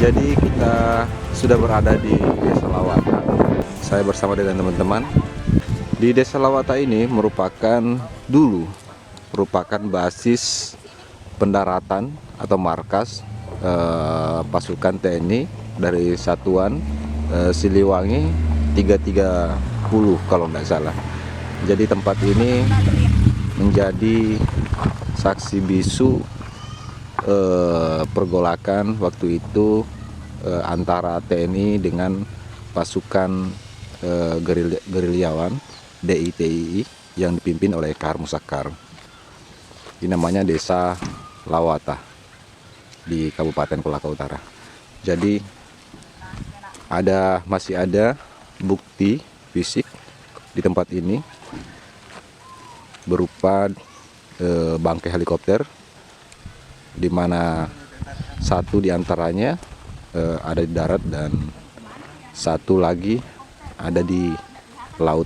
Jadi kita sudah berada di Desa Lawata. Saya bersama dengan teman-teman. Di Desa Lawata ini dulu merupakan basis pendaratan atau markas pasukan TNI dari Satuan Siliwangi 330 kalau tidak salah. Jadi tempat ini menjadi saksi bisu pergolakan waktu itu antara TNI dengan pasukan gerilyawan DITII yang dipimpin oleh Kahar Musakkar. Ini namanya Desa Lawata di Kabupaten Kolaka Utara. Jadi masih ada bukti fisik di tempat ini berupa bangkai helikopter, di mana satu diantaranya ada di darat dan satu lagi ada di laut.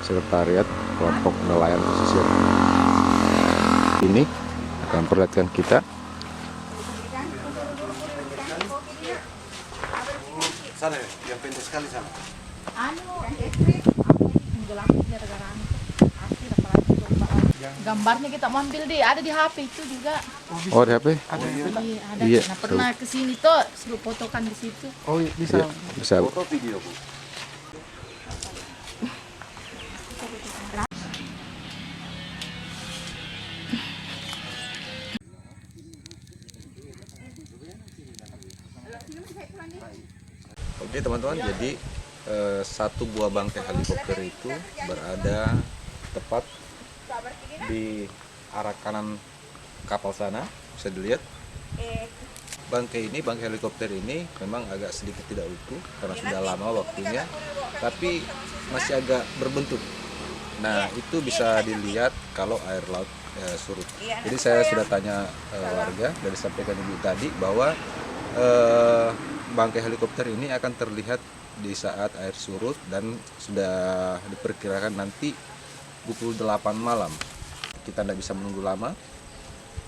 Sekretariat kelompok nelayan pesisir ini akan memperlihatkan kita sana yang pendek sekali sana. Gambarnya kita mau ambil deh, ada di HP itu juga. Oh, di HP? Ada. Iya. Nah, pernah ke sini tuh suruh fotokan di situ. Oh bisa. Iya, bisa. Foto video Bu. Oke teman-teman, jadi satu buah bangkai helikopter itu berada tepat di arah kanan kapal sana, bisa dilihat. Bangkai helikopter ini memang agak sedikit tidak utuh karena sudah lama waktunya, tapi masih agak berbentuk. Nah, itu bisa dilihat kalau air laut surut. Jadi saya sudah tanya warga, dan disampaikan ibu tadi bahwa bangkai helikopter ini akan terlihat di saat air surut dan sudah diperkirakan nanti pukul 8 malam. Kita tidak bisa menunggu lama,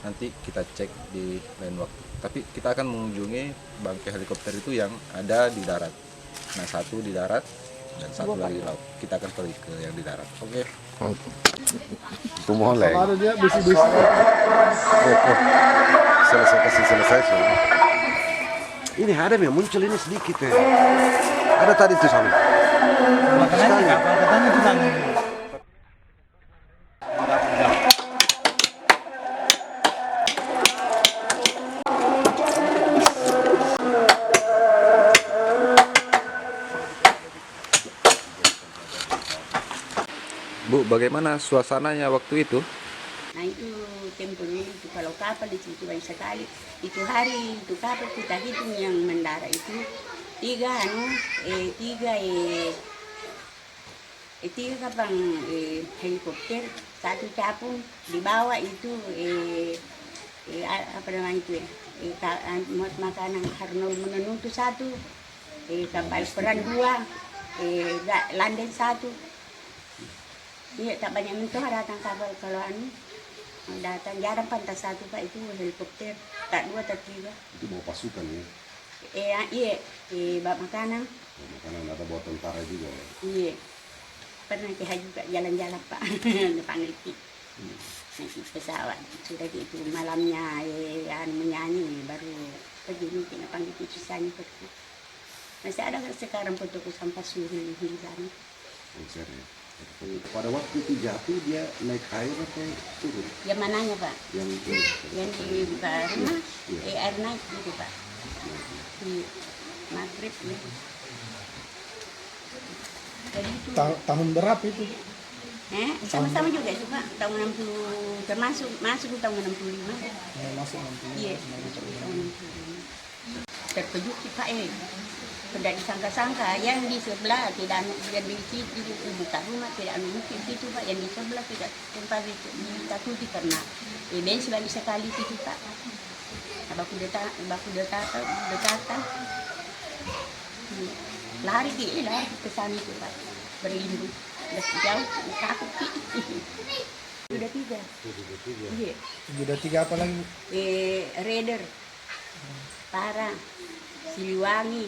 nanti kita cek di lain waktu. Tapi kita akan mengunjungi bangkai helikopter itu yang ada di darat. Nah, satu di darat dan satu lagi di laut. Kita akan pergi ke yang di darat. Oke. Itu mulai. Ada dia besi-besi. Selesai sih. Ini ada yang muncul ini sedikit ya. Ada tadi tuh sana. Katanya itu kan. Bu, bagaimana suasananya waktu itu? Nah itu temponya itu kalau kapal itu banyak sekali. Itu hari itu kapal kita hitung yang mendarat itu tiga kapal helikopter, satu capung di bawah itu apa namanya itu makanan Harnol menenun itu satu, kapal perang dua, landeng satu. Iya, tak banyak mentoh datang kapal kalau datang jarang pantas satu Pak itu helikopter, tak dua tak tiga. Itu bawa pasukan ya. Iya, bawa makanan. Makanan ada bawa tentara juga ya. Iya, pernah kita juga jalan-jalan Pak, depan itu. Naik pesawat sudah gitu malamnya menyanyi baru pergi mungkin panggil sisanya pergi. Masih ada sekarang fotoku sampah suhu di sana. Pada waktu itu jatuh dia naik air atau turun? Yang mananya Pak? Yang Yang di rumah, air naik gitu Pak. Di maghrib ya. Jadi itu Tahun berapa itu? sama-sama juga itu Pak. Tahun 60 masuk tahun 65. Masuk nanti. Iya, masuk tahun 65. Terkejut sih Pak tidak disangka-sangka yang di sebelah tidak yang di situ buka rumah tidak mungkin itu Pak, yang di sebelah tidak tempat ditakuti karena bensin banyak sekali itu Pak. Baku dekatan lari ke sana itu Pak, berlindung udah jauh takut. sudah 3. Iya. Sudah 3 apa lagi? Raider, Para, Siliwangi,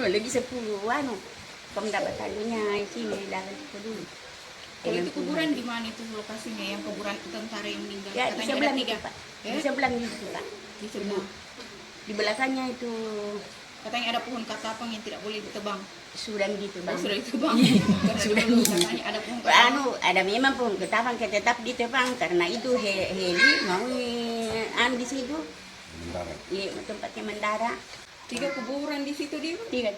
lagi 10 kamu dapat tadinya sini dalam itu dulu. Kalau itu kuburan di mana itu lokasinya yang kuburan tentara yang meninggal? Ya di Katanya sebelah ada itu 3. Pak. Di sebelah itu Pak. Di sebelah. Di belakangnya itu Katanya ada pohon katapang yang tidak boleh ditebang. sudah gitu Bang. Sudah ditebang. Sudah Dulu katanya ada pohon katapang. ada memang pohon ketapang tetap ditebang karena itu heli mau di situ. Iya, tempatnya mendarat. 3 kuburan di situ dia. 3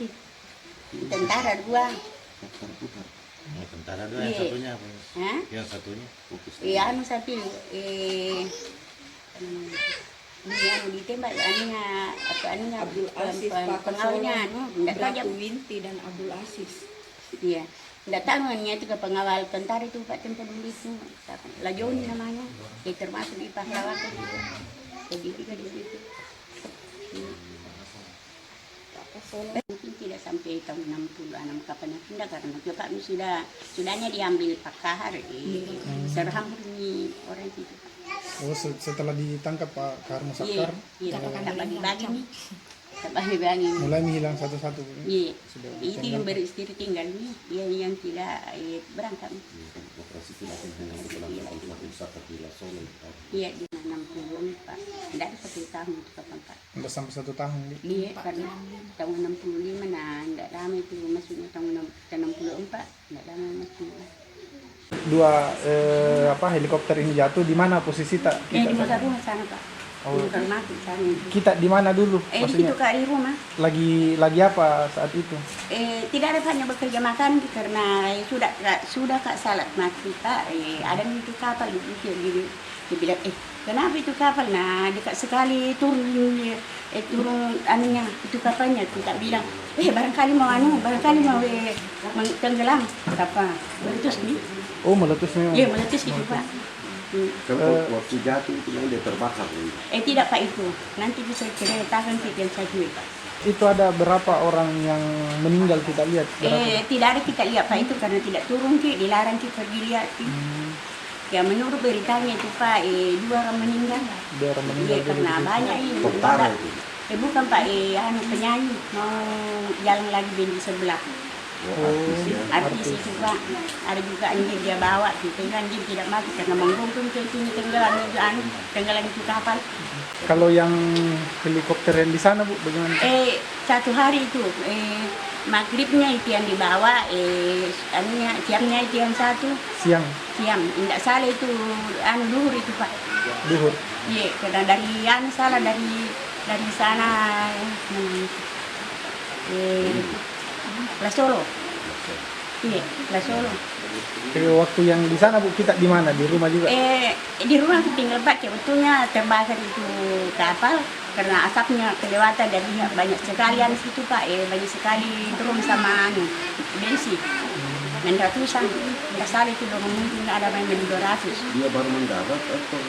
tentara 2. Tentara 2 yang Iya. satunya apa? Hah? Yang satunya? Iya, satu dia ditembak Abdul Aziz, Pak pengawalnya enggak tahu dia. Winti dan Abdul Aziz. Iya. Enggak tahu namanya itu ke pengawal tentara itu Pak tempat dulu itu. Lajoni namanya. Dia termasuk di pahlawan itu. Jadi juga di situ. Mungkin tidak sampai tahun 66 kapan pindah karena juga kami sudahnya diambil Pak Kahar Serham ini orang itu. Oh, setelah ditangkap Pak Karno Iya, Sakar, iya, tak bagi-bagi nih. Tak bagi-bagi. mulai menghilang satu-satu. Iya, Sudah itu yang beristri tinggal nih, dia yang tidak berangkat. Iya, di 64. Tidak ada 1 tahun itu kapan Pak. Tidak sampai 1 tahun. Iya, karena tahun 65, nah tidak lama itu maksudnya tahun 64, tidak lama maksudnya. 2 helikopter ini jatuh di mana posisi tak? Di muka rumah sana Pak. Oh. Di muka rumah sana. Kita di mana dulu? Di Maksudnya situ Kak, di rumah. lagi apa saat itu? Tidak ada hanya bekerja makan karena sudah Kak salat mati Pak. Ada itu kapal itu dia bilang kenapa itu kapal? Nah dekat sekali turun anunya itu kapalnya kita bilang barangkali mau tenggelam kapal meletus nih. Oh, meletus memang. Iya meletus itu Pak. Kalau waktu jatuh itu yang dia terbakar. Tidak Pak itu nanti bisa ceritakan kita saja Pak. Itu ada berapa orang yang meninggal kita lihat? Tidak ada kita lihat Pak itu karena tidak turun dilarang kita pergi lihat. Ya menurut beritanya itu Pak 2 orang meninggal. 2 orang meninggal. Iya karena banyak ini. Tentara itu. Bukan Pak penyanyi mau jalan lagi di sebelah. Artis itu Pak. Ada juga anjing dia bawa gitu anjing tidak mati karena mengguntung ke sini tenggelam itu kapal. Kalau yang helikopter yang di sana Bu, bagaimana? 1 hari itu maghribnya itu yang dibawa siangnya itu yang 1 Siang, tidak salah itu duhur itu Pak. duhur. Iya karena dari dari sana Lasolo. Iya Lasolo. Waktu yang di sana Bu, kita di mana? Di rumah juga? Di rumah aku tinggal Pak, sebetulnya terbakar itu kapal karena asapnya kelewatan dan banyak sekali di situ Pak, banyak sekali drum sama bensin. Dan ratusan, tidak salah itu mungkin ada memang 200. Dia baru mendarat atau?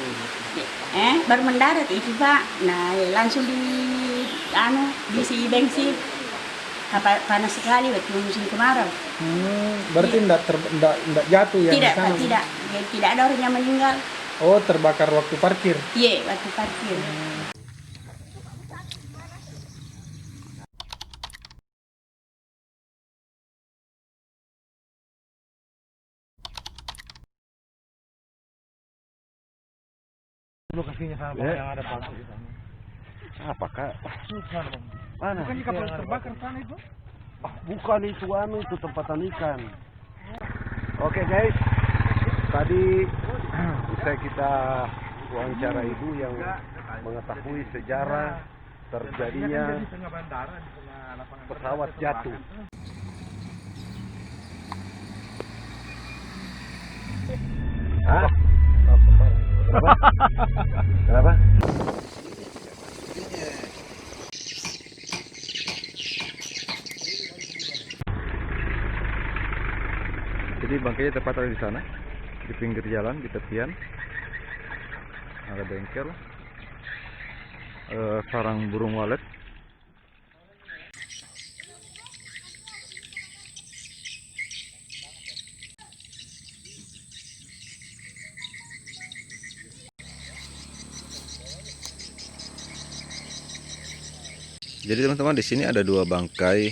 Baru mendarat itu Pak, nah langsung diisi bensin. Panas sekali waktu musim kemarau. Berarti tidak jatuh ya? Tidak di sana, Pak, Bu? tidak ada orang yang meninggal. Oh, terbakar waktu parkir. Iya, waktu parkir. Lokasinya sama yang ada Pak. Apakah? Mana? Bukan kapal terbakar sana itu? Bukan itu tempatan ikan. Oke guys, tadi usai kita wawancara ibu yang mengetahui sejarah terjadinya pesawat jatuh. Hah? Kenapa? Jadi bangkainya tepat ada di sana, di pinggir jalan, di tepian. Ada bengkel, sarang burung walet. Jadi teman-teman, di sini ada 2 bangkai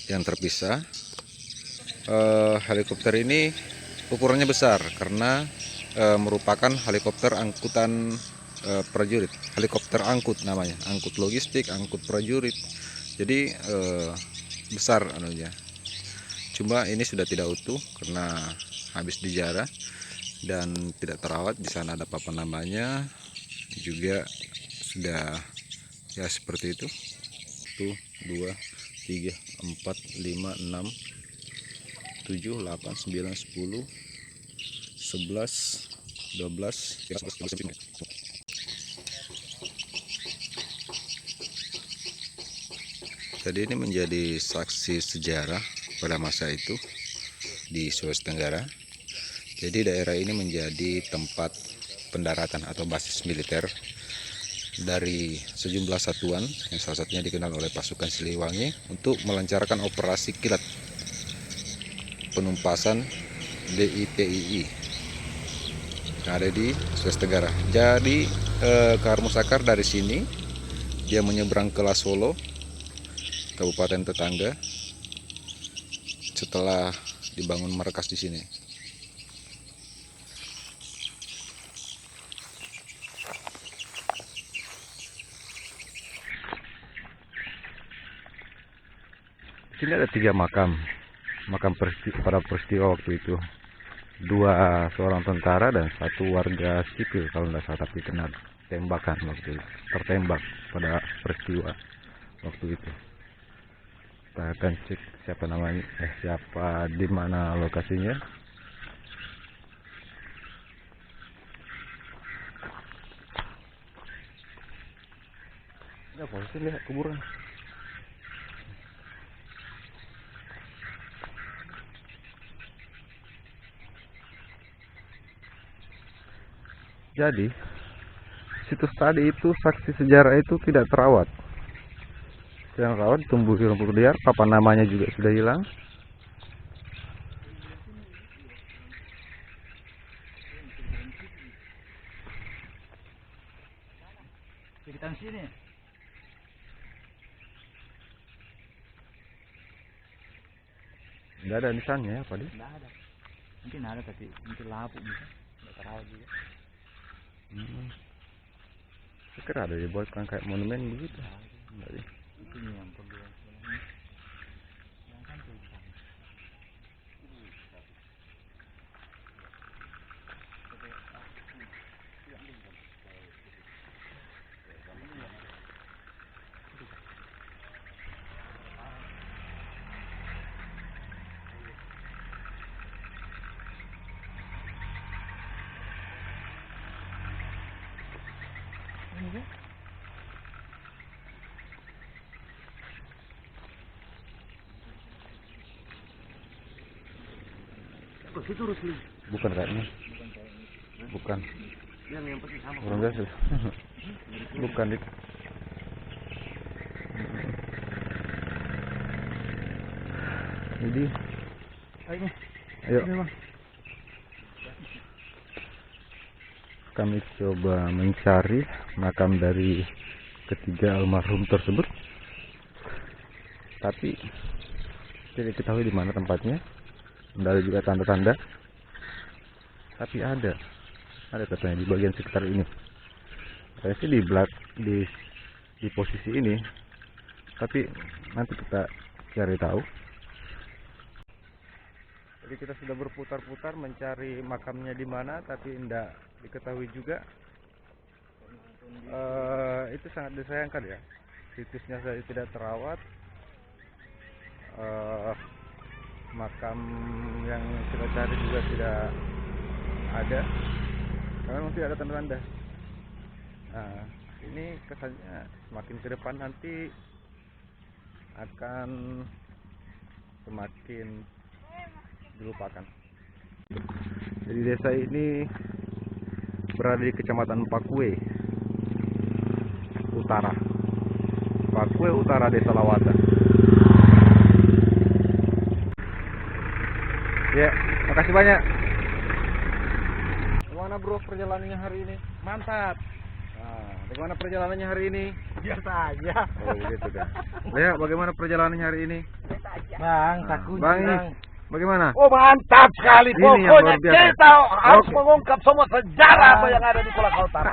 yang terpisah. Helikopter ini ukurannya besar karena merupakan helikopter angkutan prajurit. Helikopter angkut namanya, angkut logistik, angkut prajurit. Jadi besar anunya. Cuma ini sudah tidak utuh karena habis dijarah dan tidak terawat. Di sana ada papan namanya juga sudah ya seperti itu. 1 2 3 4 5 6 7 8 9 10 11 12 13. Jadi ini menjadi saksi sejarah pada masa itu di Sulawesi Tenggara. Jadi daerah ini menjadi tempat pendaratan atau basis militer dari sejumlah satuan yang salah satunya dikenal oleh pasukan Siliwangi untuk melancarkan operasi kilat penumpasan DITII yang ada di Sulawesi Tenggara. Jadi Kahar Musakar dari sini dia menyeberang ke Lasolo, kabupaten tetangga, setelah dibangun markas di sini. Di sini ada 3 makam pada peristiwa waktu itu. 2 seorang tentara dan 1 warga sipil kalau tidak salah, tapi kena tembakan waktu itu, tertembak pada peristiwa waktu itu. Kita akan cek siapa namanya, siapa di mana lokasinya. Ada polisi, lihat kuburan. Jadi situs tadi itu saksi sejarah itu tidak terawat. Yang rawat tumbuh rumput liar, papan namanya juga sudah hilang. Sekitar sini. Tidak ada nisannya ya, Pak? Tidak ada. Mungkin ada tapi mungkin lapuk bisa. Tidak terawat juga. Saya kira ada dibuatkan kayak monumen begitu. Enggak ya? Itu yang perlu sebenarnya. Yang kan tulisan. Kok situ Rusli? Bukan kayaknya. Bukan. Yang pasti sama. Orang biasa. Bukan itu. Jadi, ayo. Kami coba mencari makam dari ketiga almarhum tersebut, tapi tidak diketahui di mana tempatnya. Tidak ada juga tanda-tanda, tapi ada katanya di bagian sekitar ini. Saya sih di posisi ini, tapi nanti kita cari tahu. Jadi kita sudah berputar-putar mencari makamnya di mana, tapi tidak diketahui juga. Itu sangat disayangkan ya, situsnya saja tidak terawat. Makam yang kita cari juga tidak ada, karena memang tidak ada tanda-tanda. Nah, ini kesannya semakin ke depan nanti akan semakin dilupakan. Jadi desa ini berada di Kecamatan Pakue Utara, Desa Lawatan. Ya, makasih banyak. Bagaimana bro perjalanannya hari ini? Mantap. Nah, bagaimana perjalanannya hari ini? Biasa aja. Oh begitu dah. Lea, bagaimana perjalanannya hari ini? Bang, takut Bang Is, bagaimana? Oh mantap sekali, Ini yang pokoknya luar biasa. kita harus Oke. mengungkap semua sejarah apa yang ada di Pulau Utara.